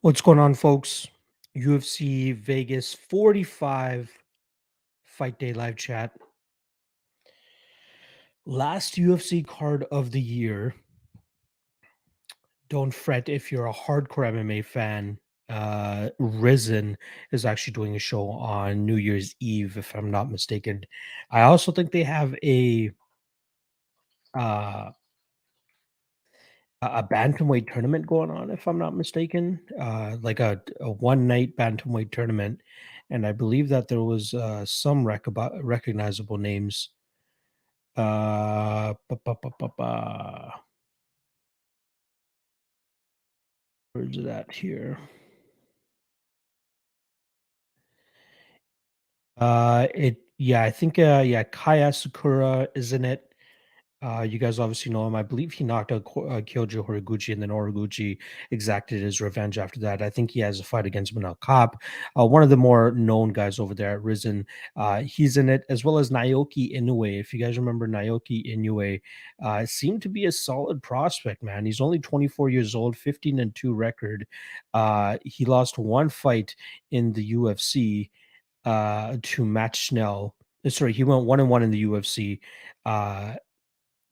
What's going on, folks? UFC Vegas 45 Fight Day live chat. Last UFC card of the year. Don't fret if you're a hardcore MMA fan. Risen is actually doing a show on New Year's Eve, if I'm not mistaken. I also think they have uh, a bantamweight tournament going on, if I'm not mistaken, like a one night bantamweight tournament, and I believe that there was some recognizable names. Ba, ba, ba, ba, ba. Where's it at here? I think Kaya Sakura is in it. You guys obviously know him. I believe he knocked out Kyoji Horiguchi, and then Horiguchi exacted his revenge after that. I think he has a fight against Manel Kape, one of the more known guys over there at Risen. He's in it, as well as Naoki Inoue. If you guys remember Naoki Inoue, seemed to be a solid prospect, man. He's only 24 years old, 15-2 record. He lost one fight in the UFC to Matt Schnell. Sorry, he went 1-1 in the UFC.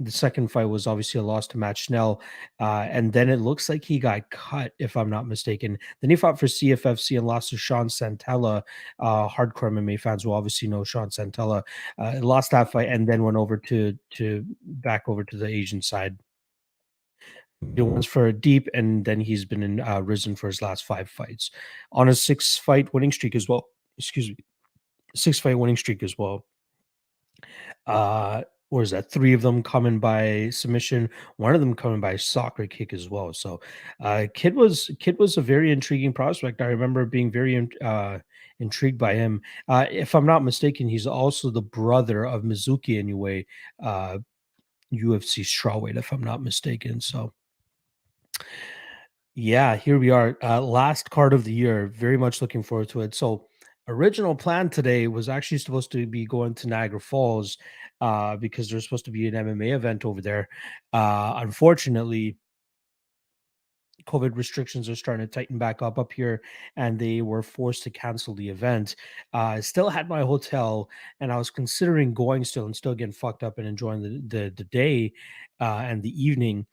The second fight was obviously a loss to Matt Schnell, and then it looks like he got cut, if I'm not mistaken. Then he fought for CFFC and lost to Sean Santella. Hardcore MMA fans will obviously know Sean Santella. Lost that fight and then went over to back over to the Asian side. He went for a deep, and then he's been in Risen for his last 5 fights on a 6 fight winning streak as well. Excuse me, 6 fight winning streak as well. What is that? 3 of them coming by submission, one of them coming by soccer kick as well. So, Kid was a very intriguing prospect. I remember being very intrigued by him. If I'm not mistaken, he's also the brother of Mizuki Inoue, UFC strawweight, if I'm not mistaken. So, yeah, here we are. Last card of the year. Very much looking forward to it. So, original plan today was actually supposed to be going to Niagara Falls because there's supposed to be an MMA event over there. Unfortunately, COVID restrictions are starting to tighten back up here, and they were forced to cancel the event. I still had my hotel, and I was considering going still and still getting fucked up and enjoying the day and the evening.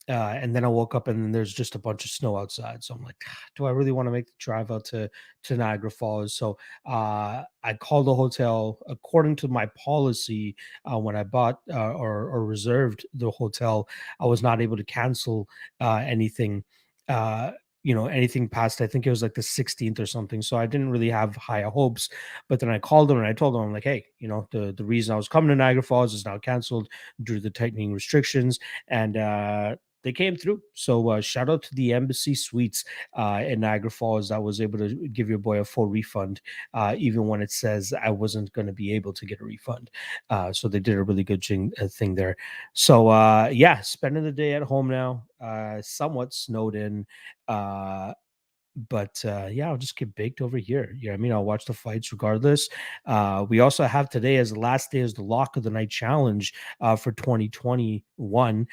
And then I woke up and then there's just a bunch of snow outside. So I'm like, do I really want to make the drive out to Niagara Falls? So I called the hotel. According to my policy, when I bought or reserved the hotel, I was not able to cancel anything. Uh, anything past, I think it was like the 16th or something. So I didn't really have high hopes. But then I called them and I told them, I'm like, hey, the reason I was coming to Niagara Falls is now canceled due to the tightening restrictions. And they came through. So shout out to the Embassy Suites in Niagara Falls that was able to give your boy a full refund, even when it says I wasn't going to be able to get a refund. So they did a really good thing there. So yeah, spending the day at home now, somewhat snowed in. But yeah, I'll just get baked over here. Yeah, I mean, I'll watch the fights regardless. We also have today as the last day as the lock of the night challenge for 2021.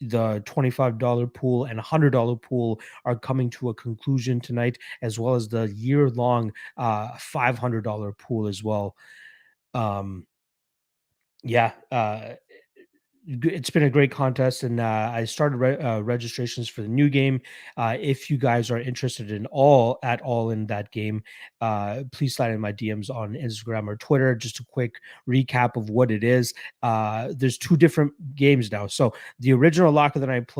The $25 pool and $100 pool are coming to a conclusion tonight, as well as the year-long $500 pool as well. Um, yeah, it's been a great contest, and I started registrations for the new game. If you guys are interested at all in that game, please slide in my DMs on Instagram or Twitter. Just a quick recap of what it is. There's 2 different games now. So the original Lock of the Night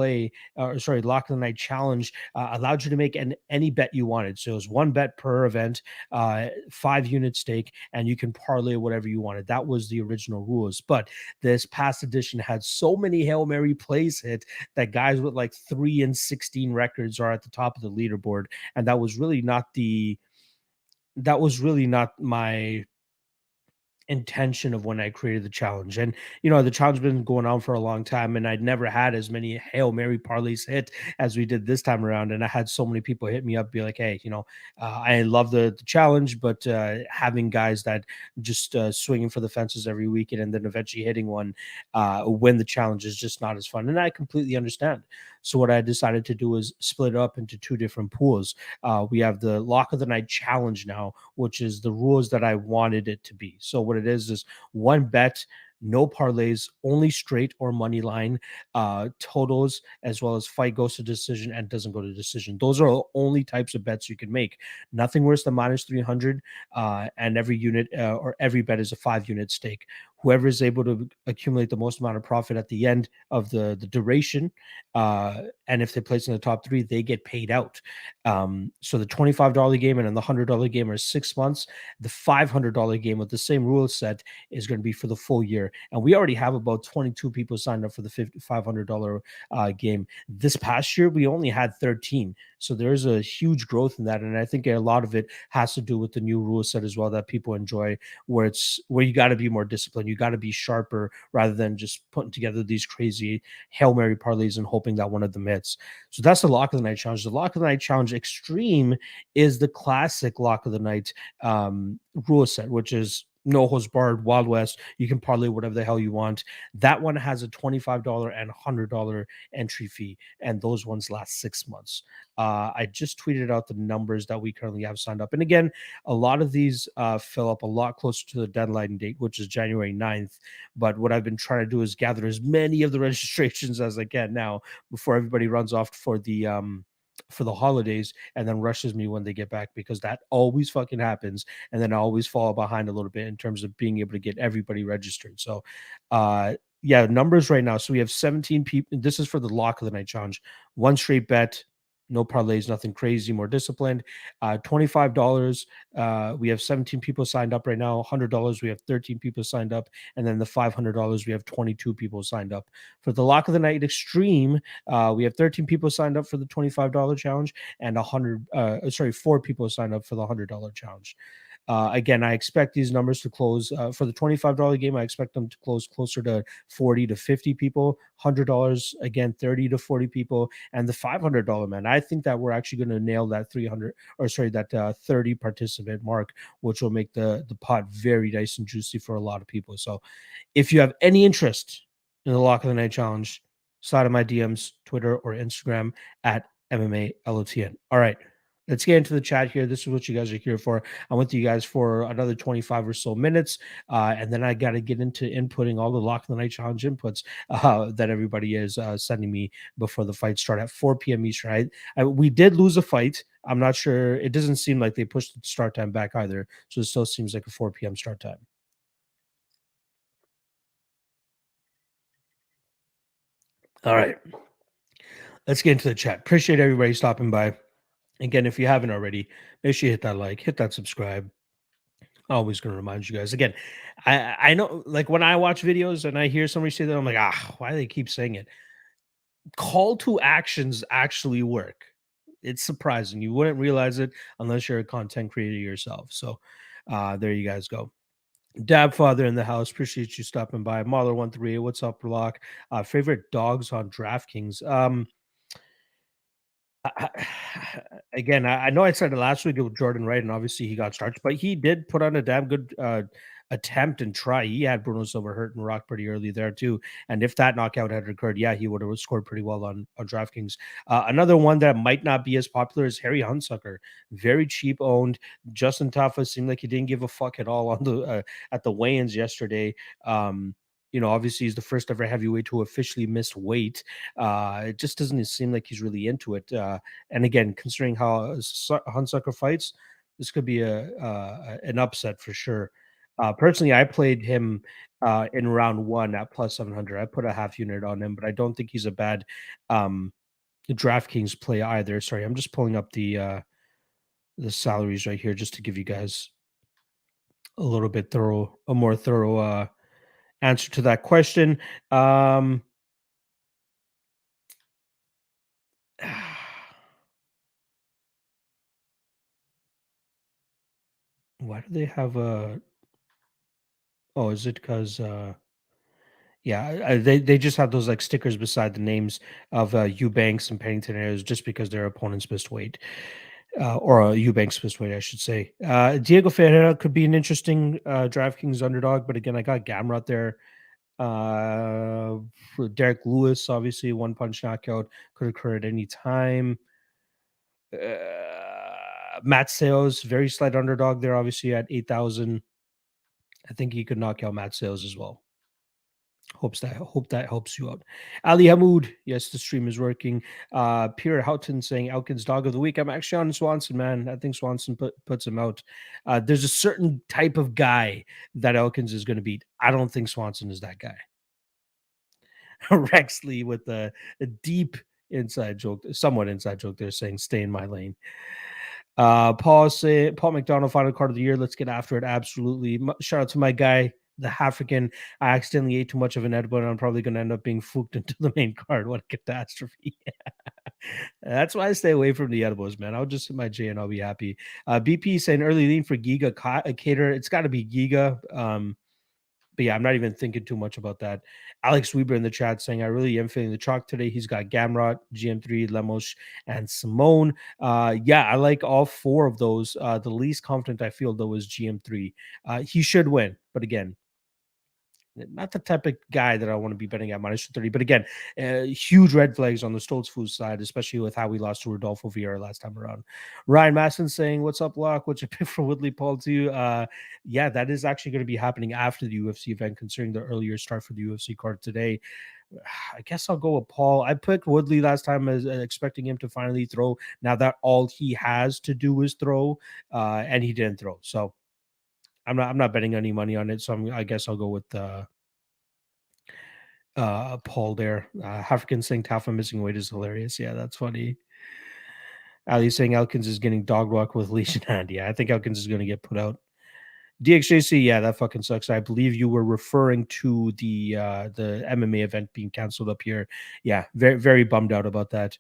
Lock of the Night challenge allowed you to make any bet you wanted. So it was 1 bet per event, 5-unit stake, and you can parlay whatever you wanted. That was the original rules, but this past edition had so many Hail Mary plays hit that guys with like 3-16 records are at the top of the leaderboard. And that was really not my intention of when I created the challenge. And the challenge has been going on for a long time, and I'd never had as many Hail Mary parlays hit as we did this time around. And I had so many people hit me up, be like, hey, I love the challenge, but having guys that just swinging for the fences every weekend and then eventually hitting one when the challenge is just not as fun. And I completely understand. So what I decided to do is split it up into two different pools. We have the Lock of the Night Challenge now, which is the rules that I wanted it to be. So what it is one bet, no parlays, only straight or money line, totals, as well as fight goes to decision and doesn't go to decision. Those are the only types of bets you can make. Nothing worse than minus 300, and every unit or every bet is a 5 unit stake. Whoever is able to accumulate the most amount of profit at the end of the duration, and if they place in the top three, they get paid out. So the $25 game and then the $100 game are 6 months. The $500 game with the same rule set is going to be for the full year. And we already have about 22 people signed up for the $500 game. This past year, we only had 13. So there's a huge growth in that. And I think a lot of it has to do with the new rule set as well that people enjoy, where you got to be more disciplined. You got to be sharper rather than just putting together these crazy Hail Mary parlays and hoping that one of them hits. So that's the Lock of the Night Challenge. The Lock of the Night Challenge Extreme is the classic Lock of the Night rule set, which is no holds barred, Wild West. You can parlay whatever the hell you want. That one has a $25 and $100 entry fee, and those ones last 6 months. I just tweeted out the numbers that we currently have signed up. And again, a lot of these fill up a lot closer to the deadline date, which is January 9th. But what I've been trying to do is gather as many of the registrations as I can now before everybody runs off for the holidays and then rushes me when they get back, because that always fucking happens. And then I always fall behind a little bit in terms of being able to get everybody registered. So yeah, numbers right now. So we have 17 people. This is for the Lock of the Night Challenge. One straight bet, no parlays, nothing crazy, more disciplined. $25. We have 17 people signed up right now. $100, we have 13 people signed up. And then the $500, we have 22 people signed up. For the Lock of the Night Extreme, we have 13 people signed up for the $25 challenge, and 4 people signed up for the $100 challenge. Again, I expect these numbers to close for the $25 game. I expect them to close closer to 40 to 50 people. $100, again, 30 to 40 people. And the $500, man, I think that we're actually going to nail that 30 participant mark, which will make the pot very nice and juicy for a lot of people. So if you have any interest in the Lock of the Night Challenge, slide in my DMs, Twitter or Instagram at MMA LOTN. All right. Let's get into the chat here. This is what you guys are here for. I went to you guys for another 25 or so minutes, and then I got to get into inputting all the Lock of the Night Challenge inputs that everybody is sending me before the fight start at 4 p.m. Eastern. We did lose a fight. I'm not sure. It doesn't seem like they pushed the start time back either, so it still seems like a 4 p.m. start time. All right. Let's get into the chat. Appreciate everybody stopping by. Again, if you haven't already, make sure you hit that like, hit that subscribe. Always going to remind you guys again. I know, like when I watch videos and I hear somebody say that, I'm like, why do they keep saying it? Call to actions actually work. It's surprising. You wouldn't realize it unless you're a content creator yourself. So there you guys go. Dab Father in the house. Appreciate you stopping by. Marler138. What's up, Block? Favorite dogs on DraftKings. I again, I know I said it last week with Jordan Wright, and obviously he got starched, but he did put on a damn good attempt and try. He had Bruno Silva hurt and rock pretty early there too. And if that knockout had occurred, yeah, he would have scored pretty well on DraftKings. Another one that might not be as popular is Harry Hunsucker. Very cheap owned. Justin Tafa seemed like he didn't give a fuck at all on the at the weigh-ins yesterday. Obviously he's the first ever heavyweight to officially miss weight. It just doesn't seem like he's really into it. And again, considering how Hunsucker fights, this could be an upset for sure. Personally, I played him in round one at plus 700. I put a half unit on him, but I don't think he's a bad DraftKings play either. Sorry, I'm just pulling up the salaries right here just to give you guys a little bit more thorough answer to that question. Why do they have a? Oh, is it because? Yeah, they just have those like stickers beside the names of Eubanks and Pennington Ayers just because their opponents missed weight, or Eubanks missed weight, I should say. Diego Ferreira could be an interesting DraftKings underdog, but again, I got Gamrot there. For Derek Lewis, obviously, one punch knockout could occur at any time. Matt Sales, very slight underdog there, obviously at 8,000. I think he could knock out Matt Sales as well. Hope that helps you out. Ali Hamoud, yes, the stream is working. Pierre Houghton saying Elkin's dog of the week. I'm actually on Swanson, man. I think Swanson puts him out. There's a certain type of guy that Elkins is going to beat. I don't think Swanson is that guy. Rex Lee with a deep inside joke, somewhat inside joke. They're saying stay in my lane. Paul McDonald, final card of the year. Let's get after it. Absolutely. Shout out to my guy, the African. I accidentally ate too much of an edible, and I'm probably going to end up being fooked into the main card. What a catastrophe! That's why I stay away from the edibles, man. I'll just hit my J and I'll be happy. BP saying early lean for Giga Cater. It's got to be Giga. But yeah, I'm not even thinking too much about that. Alex Weber in the chat saying, I really am feeling the chalk today. He's got Gamrot, GM3, Lemos, and Simone. Yeah, I like all four of those. The least confident I feel, though, is GM3. He should win. But again, not the type of guy that I want to be betting at -230. But again, huge red flags on the Stoltzfus side, especially with how we lost to Rodolfo Vieira last time around. Ryan Masson saying, what's up, Locke? What's your pick for Woodley Paul too? Yeah, that is actually going to be happening after the UFC event, considering the earlier start for the UFC card today. I guess I'll go with Paul. I picked Woodley last time as expecting him to finally throw. Now that all he has to do is throw, and he didn't throw. So I'm not betting any money on it. So I guess I'll go with Paul there. African saying Tafa missing weight is hilarious. Yeah, that's funny. Ali saying Elkins is getting dog walk with leash in hand. Yeah, I think Elkins is going to get put out. DXJC, yeah, that fucking sucks. I believe you were referring to the MMA event being canceled up here. Yeah, very very bummed out about that.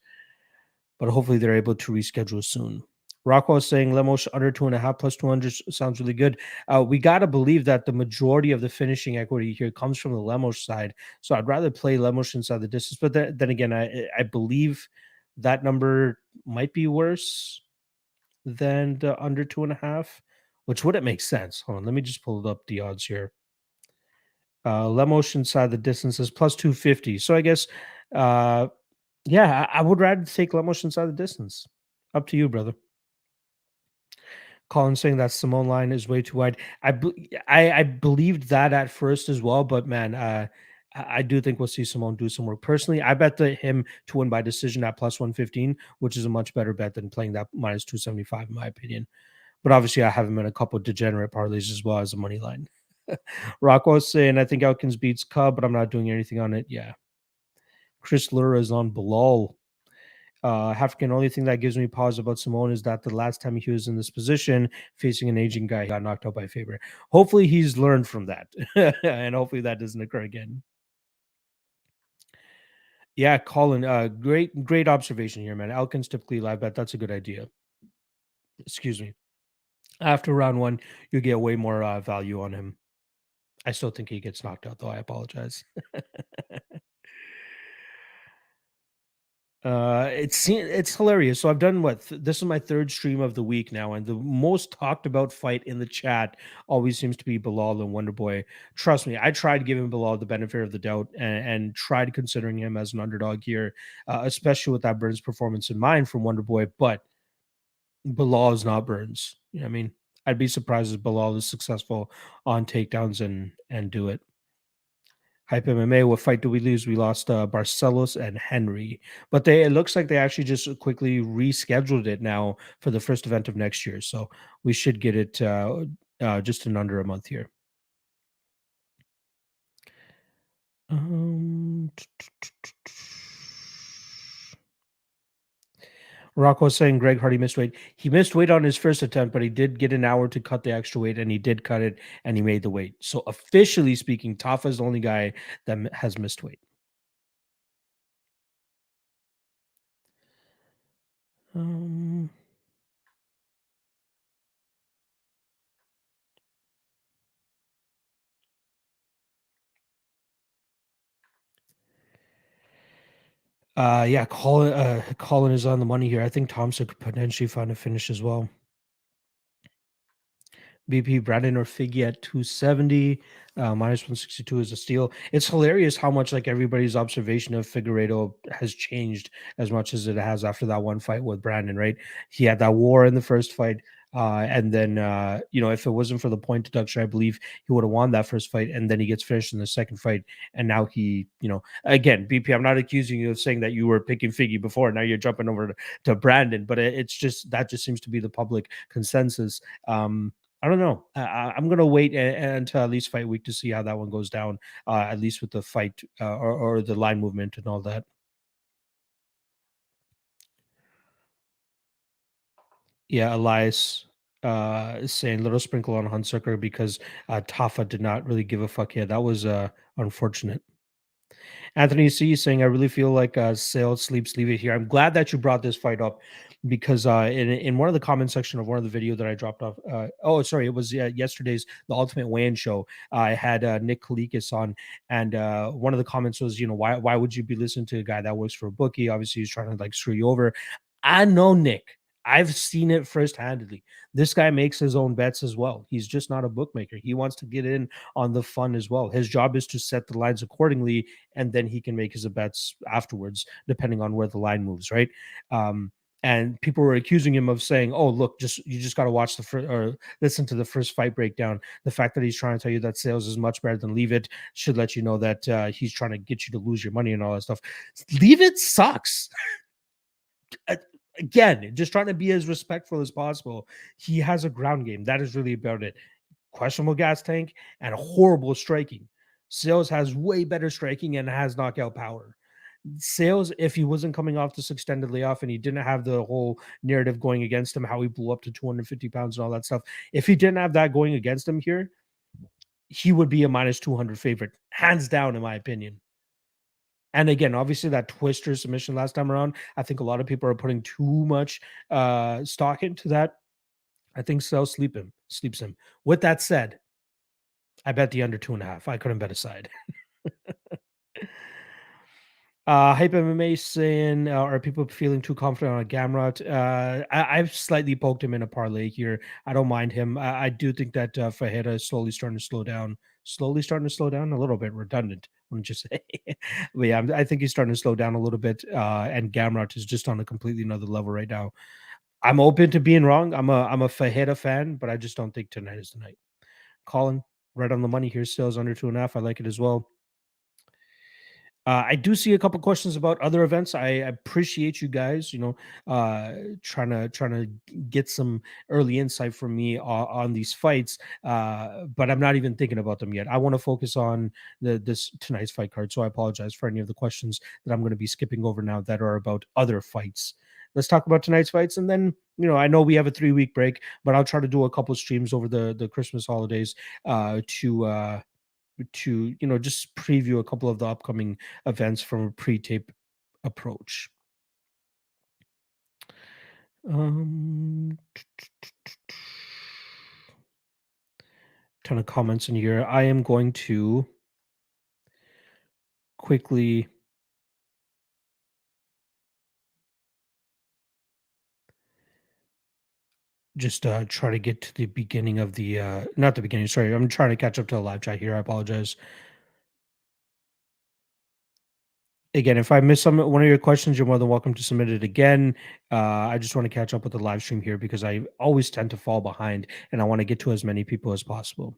But hopefully they're able to reschedule soon. Rockwell is saying Lemos under 2.5 plus 200 sounds really good. We got to believe that the majority of the finishing equity here comes from the Lemos side. So I'd rather play Lemos inside the distance. But then again, I believe that number might be worse than the under 2.5, which wouldn't make sense. Hold on, let me just pull up the odds here. Lemos inside the distance is plus 250. So I guess, yeah, I would rather take Lemos inside the distance. Up to you, brother. Colin saying that Simone line is way too wide. I believed that at first as well, but man, I do think we'll see Simone do some work. Personally, I bet him to win by decision at plus 115, which is a much better bet than playing that minus 275, in my opinion. But obviously, I have him in a couple of degenerate parlays as well as a money line. Rocco's saying, I think Elkins beats Cub, but I'm not doing anything on it. Yeah. Chris Lura is on Bilal. African, only thing that gives me pause about Simone is that the last time he was in this position, facing an aging guy, he got knocked out by Faber. Hopefully, he's learned from that, and hopefully that doesn't occur again. Yeah, Colin, great observation here, man. Elkins typically live bet. That's a good idea. Excuse me. After round one, you get way more value on him. I still think he gets knocked out, though. I apologize. It's hilarious. So I've done this is my third stream of the week now, and the most talked about fight in the chat always seems to be Bilal and Wonderboy. Trust me, I tried giving Bilal the benefit of the doubt and tried considering him as an underdog here, especially with that Burns performance in mind from Wonderboy. But Bilal is not Burns. You know what I mean? I'd be surprised if Bilal is successful on takedowns and do it. Hype MMA, what fight do we lose? We lost Barcelos and Henry, but it looks like they actually just quickly rescheduled it now for the first event of next year. So we should get it just in under a month here. Rocco saying Greg Hardy missed weight. He missed weight on his first attempt, but he did get an hour to cut the extra weight, and he did cut it, and he made the weight. So officially speaking, Tafa is the only guy that has missed weight. Yeah, Colin is on the money here. I think Thompson could potentially find a finish as well. BP Brandon or Figgy at 270. Minus 162 is a steal. It's hilarious how much like everybody's observation of Figueiredo has changed as much as it has after that one fight with Brandon, right? He had that war in the first fight. And then, if it wasn't for the point deduction, I believe he would have won that first fight. And then he gets finished in the second fight. And now he, again, BP, I'm not accusing you of saying that you were picking Figgy before. Now you're jumping over to Brandon, but it's just that just seems to be the public consensus. I don't know. I'm gonna wait until at least fight week to see how that one goes down. At least with the fight or the line movement and all that. Yeah, Elias is saying little sprinkle on Hunsucker because Tafa did not really give a fuck. Yeah, that was unfortunate. Anthony C is saying, I really feel like Sales sleeps leave it here. I'm glad that you brought this fight up because in one of the comment section of one of the video that I dropped off, it was yesterday's the Ultimate Weigh-In show. I had Nick Kalikis on, and one of the comments was, why would you be listening to a guy that works for a bookie? Obviously, he's trying to like screw you over. I know Nick. I've seen it first-handedly. This guy makes his own bets as well. He's just not a bookmaker. He wants to get in on the fun as well. His job is to set the lines accordingly, and then he can make his bets afterwards, depending on where the line moves, right? And people were accusing him of saying, "Oh, look, you just got to watch the first or listen to the first fight breakdown." The fact that he's trying to tell you that sales is much better than leave it should let you know that he's trying to get you to lose your money and all that stuff. Leave it sucks. Uh, Again, just trying to be as respectful as possible. He has a ground game. That is really about it. Questionable gas tank and horrible striking. Sales has way better striking and has knockout power. Sales, if he wasn't coming off this extended layoff and he didn't have the whole narrative going against him, how he blew up to 250 pounds and all that stuff, if he didn't have that going against him here, he would be a minus 200 favorite, hands down, in my opinion. And again, obviously that twister submission last time around, I think a lot of people are putting too much stock into that. I think Sales sleeps him. With that said, I bet the under 2.5. I couldn't bet a side. Hype MMA saying, are people feeling too confident on Gamrot? I've slightly poked him in a parlay here. I don't mind him. I do think that Fajeda is slowly starting to slow down. Slowly starting to slow down, a little bit redundant, wouldn't you say? But yeah, I think he's starting to slow down a little bit. And Gamrot is just on a completely another level right now. I'm open to being wrong. I'm a Fajeda fan, but I just don't think tonight is the night. Colin, right on the money here. Sales under 2.5. I like it as well. I do see a couple questions about other events. I appreciate you guys, trying to get some early insight from me on these fights. But I'm not even thinking about them yet. I want to focus on this tonight's fight card. So I apologize for any of the questions that I'm going to be skipping over now that are about other fights. Let's talk about tonight's fights, and then I know we have a 3-week break, but I'll try to do a couple streams over the Christmas holidays to just preview a couple of the upcoming events from a pre-tape approach. Um, ton of comments in here. I am going to quickly just try to get to the beginning of the not the beginning, sorry, I'm trying to catch up to the live chat here. I apologize. Again, if I miss one of your questions, you're more than welcome to submit it again. I just want to catch up with the live stream here because I always tend to fall behind and I want to get to as many people as possible.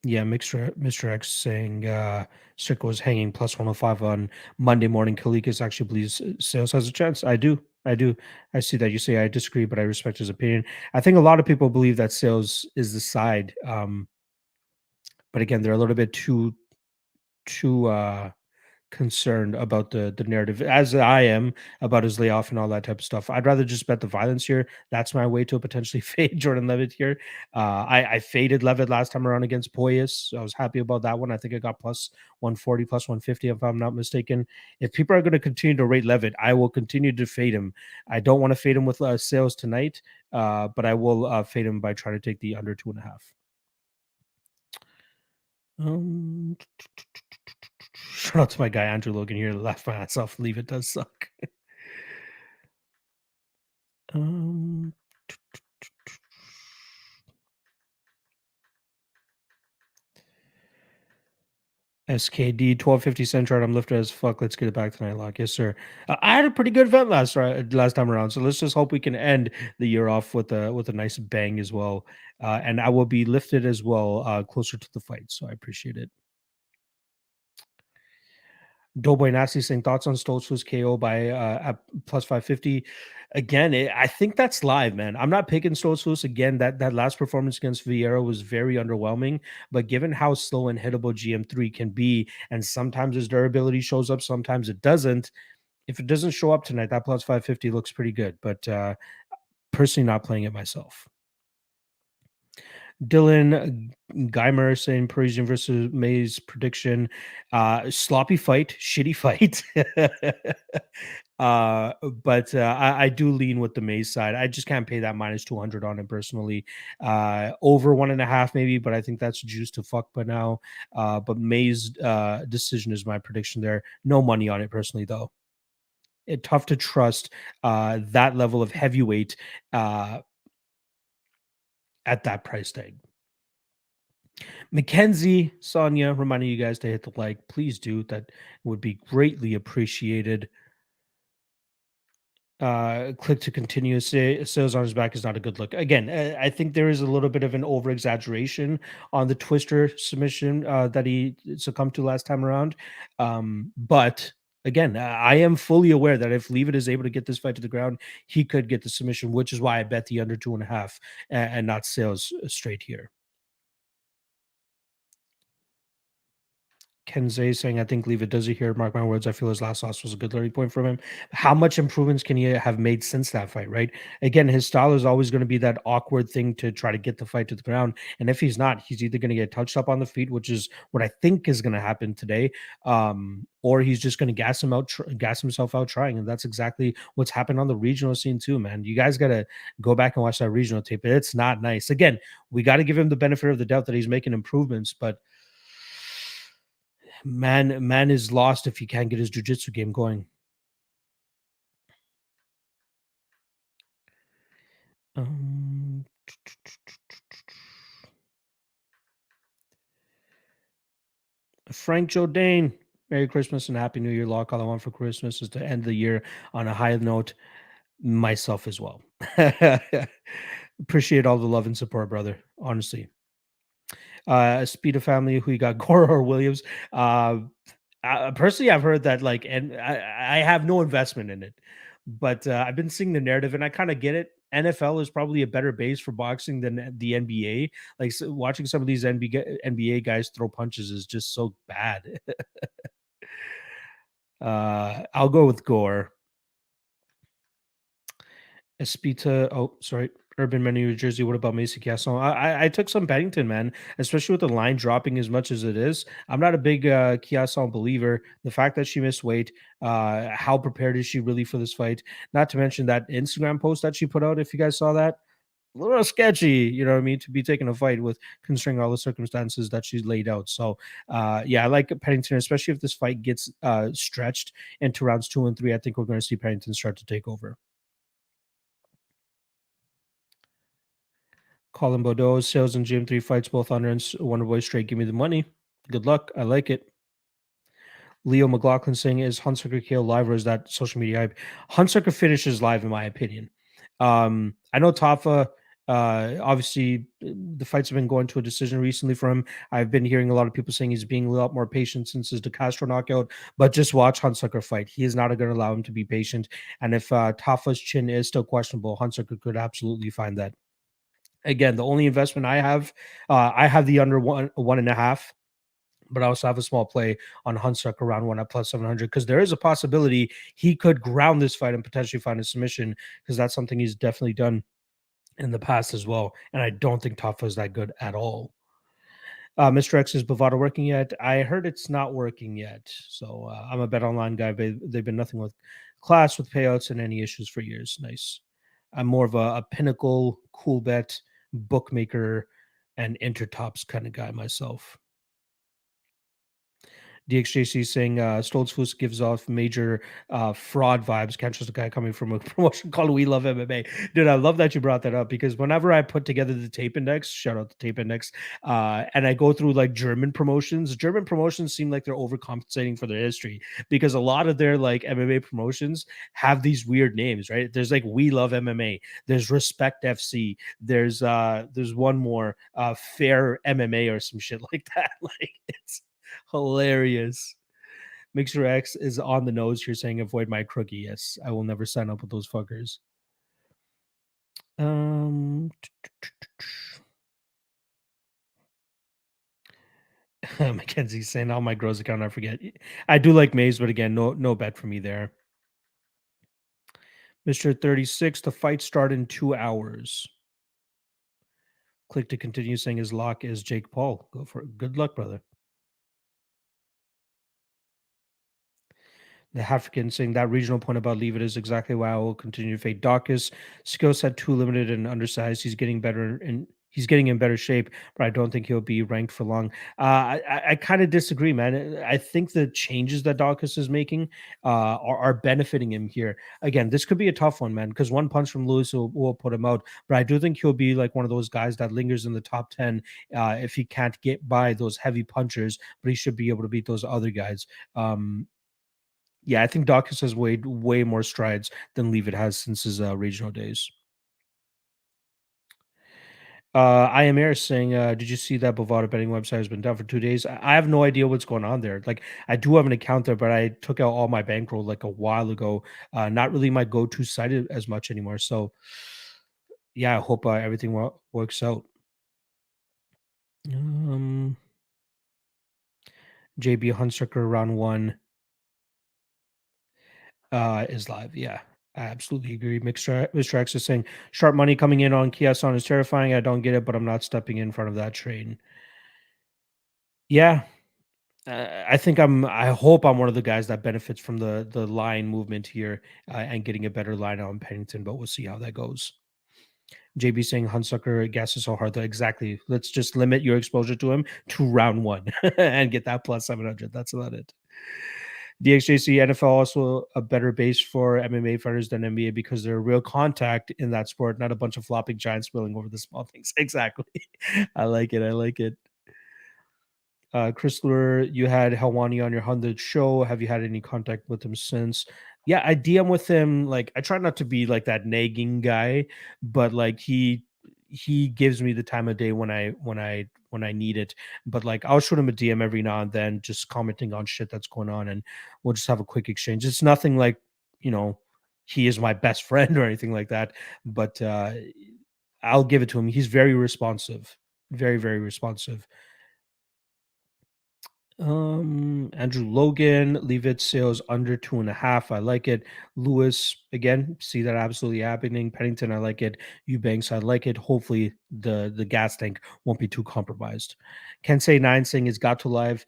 Yeah, Mr. X saying Sicko is hanging plus 105 on Monday morning. Kalikas actually believes Sales has a chance. I do. I do. I see that you say I disagree, but I respect his opinion. I think a lot of people believe that Sales is the side. But again, they're a little bit too concerned about the narrative, as I am about his layoff and all that type of stuff. I'd rather just bet the violence here. That's my way to potentially fade Jordan Levitt here. I faded Levitt last time around against Poyas. So I was happy about that one. I think I got plus 140, plus 150, if I'm not mistaken. If people are going to continue to rate Levitt, I will continue to fade him. I don't want to fade him with Sales tonight, but I will fade him by trying to take the under 2.5. Shout out to my guy Andrew Logan here. Laugh my ass off. Leave it does suck. Um, SKD 1250 cent chart. I'm lifted as fuck. Let's get it back tonight, lock. Yes, sir. I had a pretty good event last time around, so let's just hope we can end the year off with a nice bang as well. And I will be lifted as well closer to the fight, so I appreciate it. Doughboy Nasty saying thoughts on Stoltzfus KO by at plus 550. Again, I think that's live, man. I'm not picking Stoltzfus again. That last performance against Vieira was very underwhelming. But given how slow and hittable GM3 can be, and sometimes his durability shows up, sometimes it doesn't. If it doesn't show up tonight, that plus 550 looks pretty good. But personally, not playing it myself. Dylan Geimer saying Parisian versus Mays prediction. Sloppy fight, shitty fight. But I do lean with the Mays side. I just can't pay that minus 200 on it personally. Over 1.5 maybe, but I think that's juice to fuck by now. But Mays decision is my prediction there. No money on it personally though. Tough to trust that level of heavyweight uh, at that price tag. Mackenzie, Sonia, reminding you guys to hit the like. Please do. That would be greatly appreciated. Click to continue. Sales on his back is not a good look. Again, I think there is a little bit of an over exaggeration on the twister submission that he succumbed to last time around. But again, I am fully aware that if Leavitt is able to get this fight to the ground, he could get the submission, which is why I bet the under 2.5 and not sales straight here. Kenzay saying, I think leave it does it here. Mark my words. I feel his last loss was a good learning point from him. How much improvements can he have made since that fight, right? Again, his style is always going to be that awkward thing to try to get the fight to the ground. And if he's not, he's either going to get touched up on the feet, which is what I think is going to happen today, or he's just going to gas himself out trying. And that's exactly what's happened on the regional scene too, man. You guys got to go back and watch that regional tape. It's not nice. Again, we got to give him the benefit of the doubt that he's making improvements, but man is lost if he can't get his jujitsu game going. Um, Frank Jodane, Merry Christmas and Happy New Year. Lock. All I want for Christmas is to end the year on a high note. Myself as well. Appreciate all the love and support, brother. Honestly. Speed of family, who you got, Goro or Williams? Personally, I've heard that like, and I have no investment in it, but I've been seeing the narrative, and I kind of get it. NFL is probably a better base for boxing than the NBA. Like watching some of these NBA guys throw punches is just so bad. I'll go with Gore. Espita, oh, sorry, Urban Menu, New Jersey. What about Macy Castle? I took some Bennington, man, especially with the line dropping as much as it is. I'm not a big Kiason believer. The fact that she missed weight, how prepared is she really for this fight? Not to mention that Instagram post that she put out. If you guys saw that, a little sketchy, you know what I mean, to be taking a fight with considering all the circumstances that she's laid out. So, yeah, I like Pennington, especially if this fight gets stretched into rounds 2 and 3. I think we're going to see Pennington start to take over. Colin Bordeaux, sales and GM3 fights both under and Wonder Boy straight. Give me the money. Good luck. I like it. Leo McLaughlin saying, is Hunsucker KO live or is that social media hype? Hunsucker finishes live, in my opinion. I know Tafa, obviously, the fights have been going to a decision recently for him. I've been hearing a lot of people saying he's being a lot more patient since his De Castro knockout, but just watch Hunsucker fight. He is not going to allow him to be patient. And if Tafa's chin is still questionable, Hunsucker could absolutely find that. Again, the only investment I have the under 1.5, but I also have a small play on Hunsuck around one at plus 700 because there is a possibility he could ground this fight and potentially find a submission because that's something he's definitely done in the past as well. And I don't think Tafa is that good at all. Mr. X, is Bovada working yet? I heard it's not working yet. So I'm a bet online guy. They've been nothing with class with payouts and any issues for years. Nice. I'm more of a pinnacle, cool bet, bookmaker, and intertops kind of guy myself. DXJC saying Stoltzfus gives off major fraud vibes. Can't trust a guy coming from a promotion called We Love MMA. Dude, I love that you brought that up because whenever I put together the tape index, shout out the tape index, and I go through like German promotions seem like they're overcompensating for their history because a lot of their like MMA promotions have these weird names, right? There's like We Love MMA, there's Respect FC, there's one more Fair MMA or some shit like that. Like it's hilarious. Mixer X is on the nose here saying avoid my crookie. Yes, I will never sign up with those fuckers. Um Mackenzie's saying all my girls account, I forget. I do like Maze, but again, no bet for me there. Mr. 36, the fight start in 2 hours. Click to continue saying his lock is Jake Paul. Go for it. Good luck, brother. The African saying that regional point about leave it is exactly why I will continue to fade Daukaus. Skill set too limited and undersized. He's getting better and he's getting in better shape, but I don't think he'll be ranked for long. I kind of disagree, man. I think the changes that Daukaus is making are benefiting him here. Again, this could be a tough one, man, because one punch from Lewis will put him out. But I do think he'll be like one of those guys that lingers in the top 10 if he can't get by those heavy punchers, but he should be able to beat those other guys. Yeah, I think Dawkins has way more strides than Leavitt has since his regional days. I am Air saying, did you see that Bovada betting website has been down for 2 days? I have no idea what's going on there. Like, I do have an account there, but I took out all my bankroll like a while ago. Not really my go-to site as much anymore. So, yeah, I hope everything works out. Um, JB Hunsucker round one is live. Yeah, I absolutely agree. Mr. X is saying sharp money coming in on Kiason is terrifying. I don't get it, but I'm not stepping in front of that trade. Yeah, I hope I'm one of the guys that benefits from the line movement here and getting a better line on Pennington, but we'll see how that goes. JB saying Hunsucker gas is so hard that exactly. Let's just limit your exposure to him to round one and get that plus 700. That's about it. DXJC NFL also a better base for MMA fighters than NBA because they're real contact in that sport, not a bunch of flopping giants spilling over the small things. Exactly. I like it. I like it. Chrysler, you had Helwani on your 100 show. Have you had any contact with him since? Yeah, I DM with him. Like, I try not to be like that nagging guy, but like he gives me the time of day when I need it. But like, I'll shoot him a DM every now and then, just commenting on shit that's going on, and we'll just have a quick exchange. It's nothing like you know he is my best friend or anything like that, but I'll give it to him. He's very responsive, very responsive. Andrew Logan, leave it sales under 2.5. I like it. Lewis, again, see that absolutely happening. Pennington, I like it. Eubanks, I like it. Hopefully the gas tank won't be too compromised. Can say nine saying it's got to live.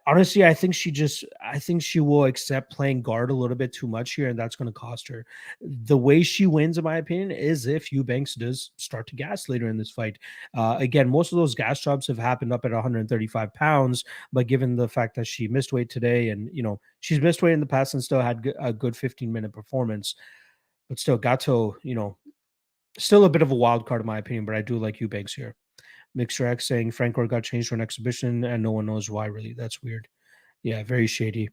Honestly, I think she will accept playing guard a little bit too much here, and that's going to cost her. The way she wins, in my opinion, is if Eubanks does start to gas later in this fight. Again, most of those gas drops have happened up at 135 pounds, but given the fact that she missed weight today, and she's missed weight in the past and still had a good 15-minute performance, but still Gato, still a bit of a wild card in my opinion. But I do like Eubanks here. Mixer X saying Frank Gore got changed for an exhibition and no one knows why, really. That's weird. Yeah, very shady.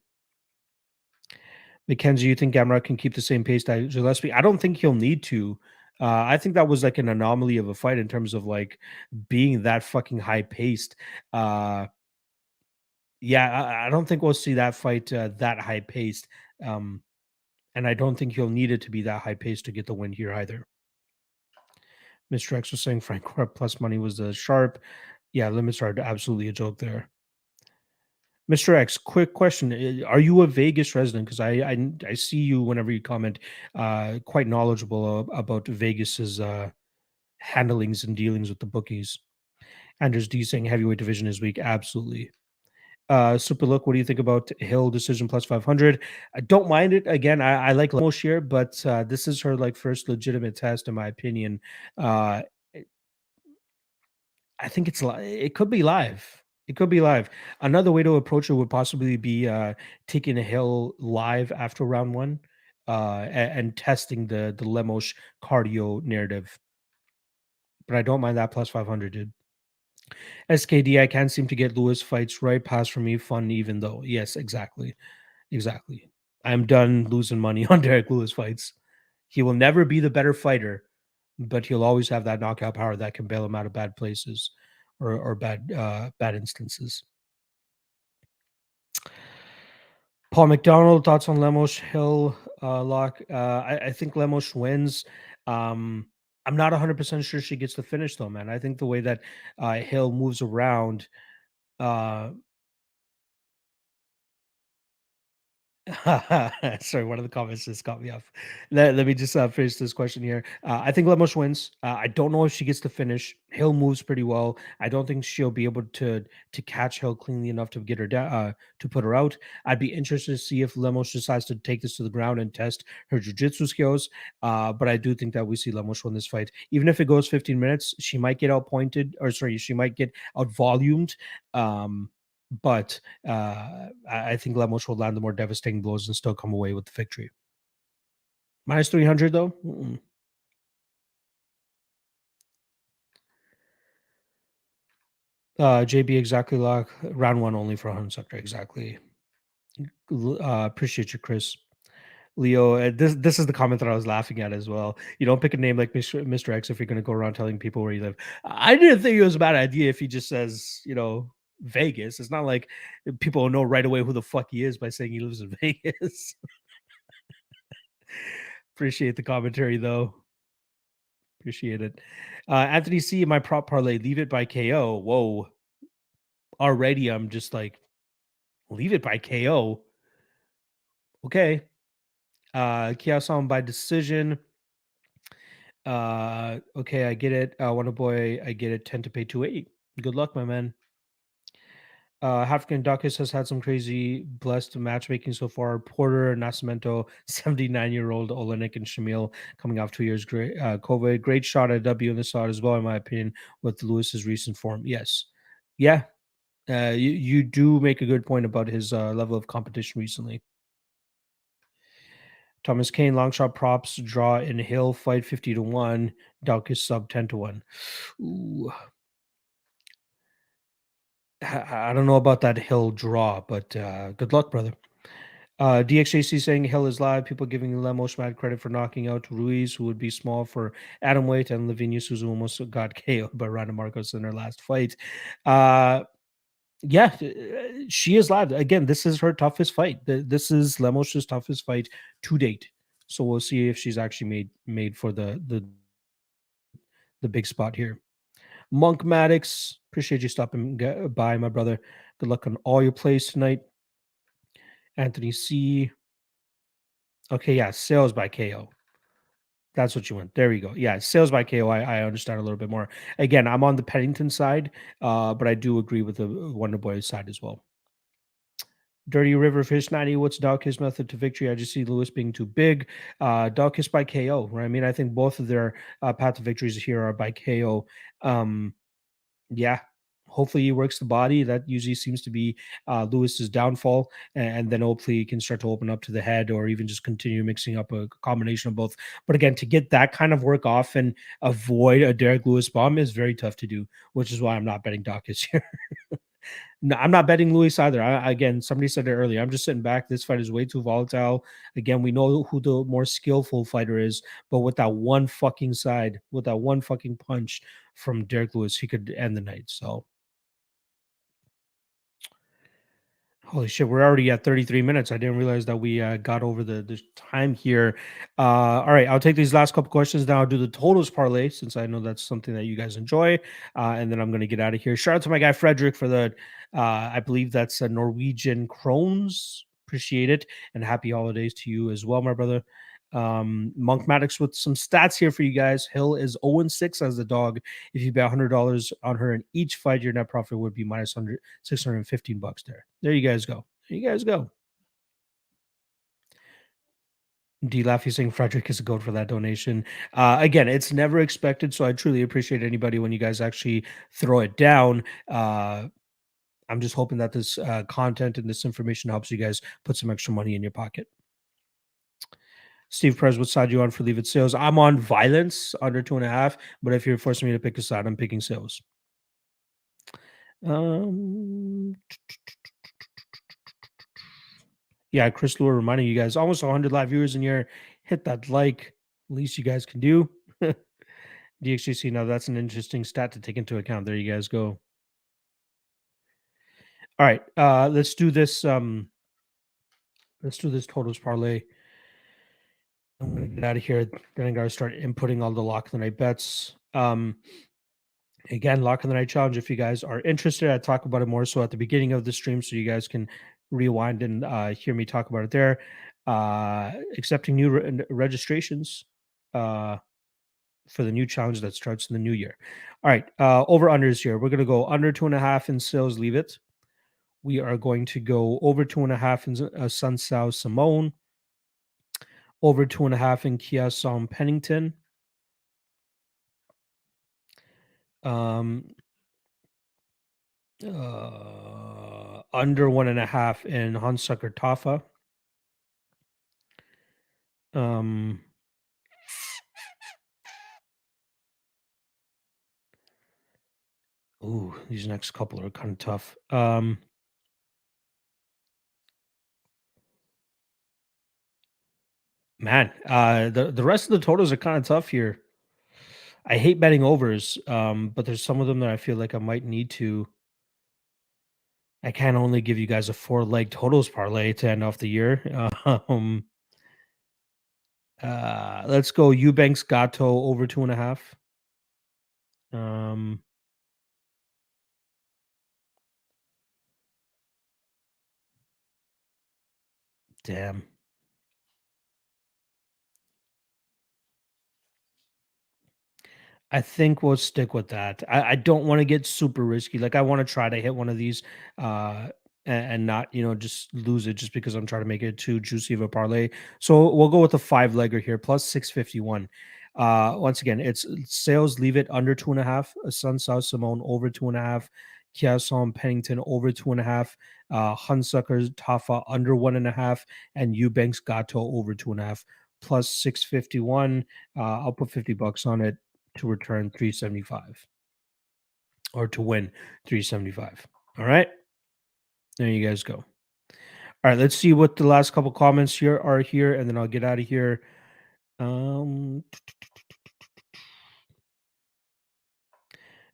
Mackenzie, you think Gamrot can keep the same pace that Gillespie? I don't think he'll need to. I think that was like an anomaly of a fight in terms of like being that fucking high paced. Uh, yeah, I don't think we'll see that fight that high paced. Um, and I don't think he'll need it to be that high paced to get the win here either. Mr. X was saying Frank Gore plus money was the sharp. Yeah, limits are absolutely a joke there. Mr. X, quick question: are you a Vegas resident? Because I see you whenever you comment, quite knowledgeable about Vegas's handlings and dealings with the bookies. Anders D saying heavyweight division is weak. Absolutely. Super look. What do you think about Hill decision plus 500? I don't mind it. Again, I like Moshier, but this is her like first legitimate test, in my opinion. Uh, I think it could be live. It could be live. Another way to approach it would possibly be taking a hill live after round one, and testing the Lemos cardio narrative. But I don't mind that plus 500, dude. SKD, I can't seem to get Lewis fights right. Pass for me, fun even though. Yes, exactly. Exactly. I'm done losing money on Derek Lewis fights. He will never be the better fighter, but he'll always have that knockout power that can bail him out of bad places or bad instances. Paul McDonald, thoughts on Lemos Hill lock? I think Lemos wins. Um, I'm not 100% sure she gets the finish though, man. I think the way that Hill moves around, uh, sorry, one of the comments just got me off. Let me just finish this question here. I think Lemos wins. I don't know if she gets to finish. Hill moves pretty well. I don't think she'll be able to catch Hill cleanly enough to get her down, to put her out. I'd be interested to see if Lemos decides to take this to the ground and test her jiu-jitsu skills. But I do think that we see Lemos win this fight. Even if it goes 15 minutes, she might get outpointed, or sorry, she might get out volumed. But I think Lemos will land the more devastating blows and still come away with the victory. Minus 300 though? Mm-mm. JB exactly lock. Round one only for 100 sector. Exactly. Appreciate you, Chris. Leo, this is the comment that I was laughing at as well. You don't pick a name like Mr. X if you're going to go around telling people where you live. I didn't think it was a bad idea if he just says, Vegas. It's not like people know right away who the fuck he is by saying he lives in Vegas. Appreciate the commentary though. Appreciate it. Anthony C, my prop parlay, leave it by KO. Whoa. Already I'm just like, leave it by KO. Okay. Kiasan by decision. Okay, I get it. Wonder Boy, I get it. 10 to pay 280. Good luck, my man. African Duckus has had some crazy blessed matchmaking so far. Porter, Nascimento, 79-year-old Olenek and Shamil coming off 2 years great COVID. Great shot at W in the shot as well, in my opinion, with Lewis's recent form. Yes. Yeah. You do make a good point about his level of competition recently. Thomas Kane, long shot props, draw in Hill, fight 50 to 1, Daukaus sub 10 to 1. Ooh. I don't know about that Hill draw, but good luck, brother. DXJC saying Hill is live. People giving Lemos mad credit for knocking out Ruiz, who would be small for atom weight, and Lavinia who almost got KO'd by Randa Marcos in her last fight. Yeah, she is live. Again, this is her toughest fight. This is Lemos' toughest fight to date. So we'll see if she's actually made for the big spot here. Monk Maddox, appreciate you stopping by, my brother. Good luck on all your plays tonight. Anthony C. Okay, yeah, sales by KO. That's what you want. There you go. Yeah, sales by KO. I understand a little bit more. Again, I'm on the Pennington side, but I do agree with the Wonder Boy side as well. Dirty River Fish 90. What's Daukaus' method to victory? I just see Lewis being too big. Daukaus by KO, right? I mean, I think both of their path to victories here are by KO. Yeah, hopefully he works the body. That usually seems to be Lewis's downfall, and then hopefully he can start to open up to the head, or even just continue mixing up a combination of both. But again, to get that kind of work off and avoid a Derek Lewis bomb is very tough to do, which is why I'm not betting Daukaus here. No, I'm not betting Luis either. Again, somebody said it earlier. I'm just sitting back. This fight is way too volatile. Again, we know who the more skillful fighter is, but with that one fucking side, with that one fucking punch from Derek Lewis, he could end the night. So holy shit, we're already at 33 minutes. I didn't realize that we got over the time here. All right, I'll take these last couple questions now. I'll do the totals parlay since I know that's something that you guys enjoy. And then I'm going to get out of here. Shout out to my guy Frederick for the, I believe that's a Norwegian Crones. Appreciate it. And happy holidays to you as well, my brother. Monk Maddox with some stats here for you guys. Hill is 0-6 as the dog. If you bet $100 on her in each fight, your net profit would be minus 100, 615 bucks there. There you guys go. There you guys go. D Laffy saying Frederick is a goat for that donation. Again, it's never expected, so I truly appreciate anybody when you guys actually throw it down. I'm just hoping that this content and this information helps you guys put some extra money in your pocket. Steve Perez, what side you on for Leave It Sales? I'm on Violence under 2.5, but if you're forcing me to pick a side, I'm picking Sales. Um, yeah, Chris Lure reminding you guys, almost 100 live viewers in here. Hit that like, least you guys can do. DXGC, now that's an interesting stat to take into account. There you guys go. All right, let's do this. Let's do this totals parlay. I'm gonna get out of here. Then I gotta start inputting all the lock of the night bets. Again, lock of the night challenge. If you guys are interested, I talk about it more so at the beginning of the stream, so you guys can rewind and hear me talk about it there. Accepting new registrations for the new challenge that starts in the new year. All right, over unders here. We're gonna go under 2.5 in sales. Leave it. We are going to go over 2.5 in Sun Sao Simone. Over 2.5 in Kia Song Pennington. Um, under 1.5 in Hansucker Tafa. Ooh, these next couple are kind of tough. Man, the rest of the totals are kind of tough here. I hate betting overs, but there's some of them that I feel like I might need to. I can't only give you guys a 4-leg totals parlay to end off the year. Let's go Eubanks Gato over 2.5. Damn. I think we'll stick with that. I don't want to get super risky. Like I want to try to hit one of these and not, just lose it just because I'm trying to make it too juicy of a parlay. So we'll go with a 5-legger here, plus 651. Once again, it's sales, leave it under 2.5, Sun South Simone over 2.5, Kiasom Pennington over 2.5, Hunsuckers Tafa under 1.5, and Eubanks Gato over 2.5, plus 651. I'll put $50 on it to return 375 or to win 375. All right. There you guys go. All right. Let's see what the last couple comments here are here, and then I'll get out of here.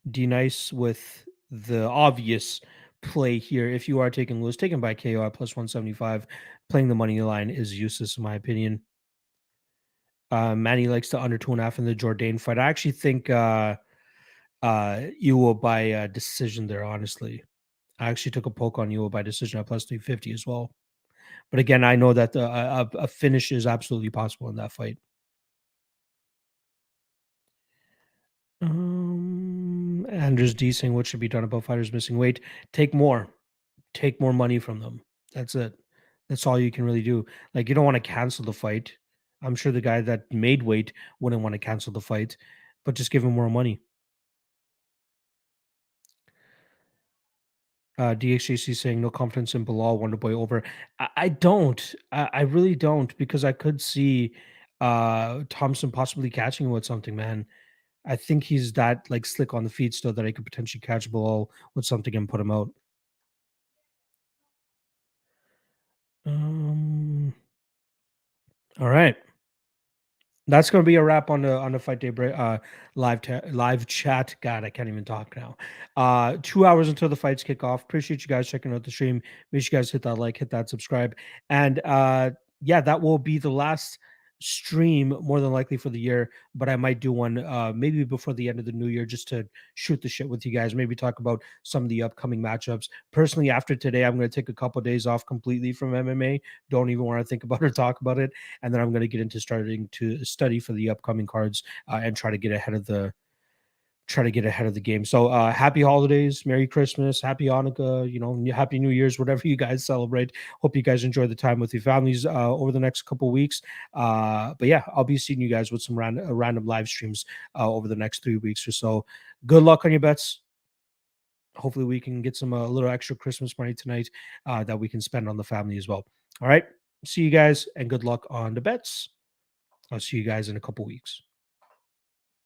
D Nice with the obvious play here. If you are taking Lewis, taken by KO at plus 175, playing the money line is useless in my opinion. Manny likes to under 2.5 in the Jourdain fight. I actually think you will buy a decision there, honestly. I actually took a poke on you by decision at plus 350 as well. But again, I know that a finish is absolutely possible in that fight. Andrews D saying what should be done about fighters missing weight? Take more money from them. That's it. That's all you can really do. Like you don't want to cancel the fight. I'm sure the guy that made weight wouldn't want to cancel the fight, but just give him more money. DXJC saying no confidence in Bilal, Wonderboy over. I don't. I really don't because I could see Thompson possibly catching him with something, man. I think he's that like slick on the feet still that I could potentially catch Bilal with something and put him out. All right. That's going to be a wrap on the fight day live chat. God, I can't even talk now. 2 hours until the fights kick off. Appreciate you guys checking out the stream. Make sure you guys hit that like, hit that subscribe, and yeah, that will be the last stream more than likely for the year. But I might do one maybe before the end of the new year just to shoot the shit with you guys. Maybe talk about some of the upcoming matchups. Personally, after today, I'm going to take a couple of days off completely from MMA. Don't even want to think about or talk about it, and then I'm going to get into starting to study for the upcoming cards and try to get ahead of the game. So happy holidays, Merry Christmas, Happy Hanukkah, Happy New Year's, whatever you guys celebrate. Hope you guys enjoy the time with your families over the next couple weeks. But yeah, I'll be seeing you guys with some random live streams over the next 3 weeks or so. Good luck on your bets. hopefully we can get some a little extra Christmas money tonight that we can spend on the family as well. All right. See you guys and good luck on the bets. I'll see you guys in a couple weeks.